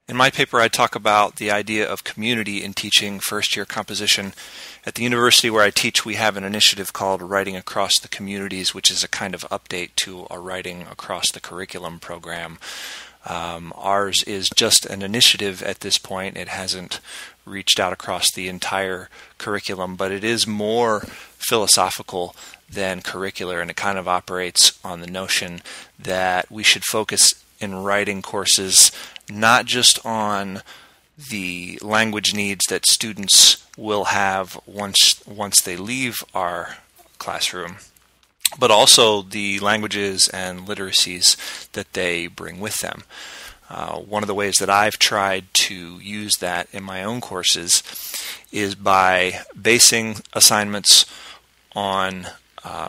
In my paper, I talk about the idea of community in teaching first-year composition. At the university where I teach, we have an initiative called Writing Across the Communities, which is a kind of update to our Writing Across the Curriculum program. Ours is just an initiative at this point. It hasn't reached out across the entire curriculum, but it is more philosophical than curricular, and it kind of operates on the notion that we should focus in writing courses not just on the language needs that students will have once they leave our classroom, but also the languages and literacies that they bring with them. One of the ways that I've tried to use that in my own courses is by basing assignments on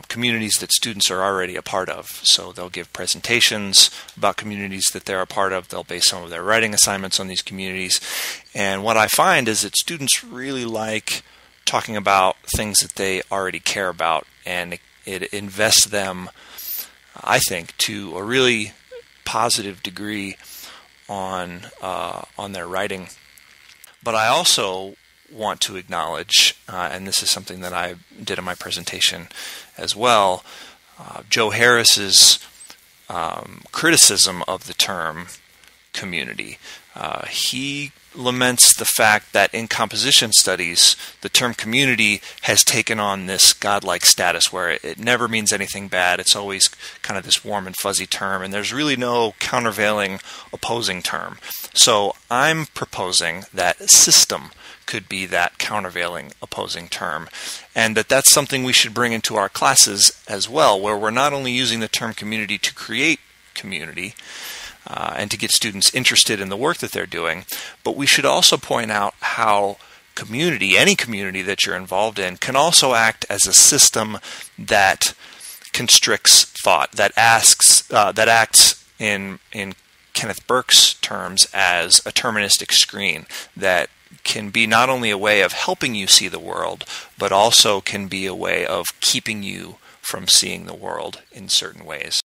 communities that students are already a part of. So they'll give presentations about communities that they're a part of. They'll base some of their writing assignments on these communities. And what I find is that students really like talking about things that they already care about, and it invests them, I think, to a really positive degree on their writing. But I also want to acknowledge, and this is something that I did in my presentation as well, Joe Harris's criticism of the term community. He laments the fact that in composition studies, the term community has taken on this godlike status where it never means anything bad. It's always kind of this warm and fuzzy term, and there's really no countervailing opposing term. So I'm proposing that system could be that countervailing opposing term, and that's something we should bring into our classes as well, where we're not only using the term community to create community and to get students interested in the work that they're doing, but we should also point out how community, any community that you're involved in, can also act as a system that constricts thought, that acts in Kenneth Burke's terms as a deterministic screen, that can be not only a way of helping you see the world, but also can be a way of keeping you from seeing the world in certain ways.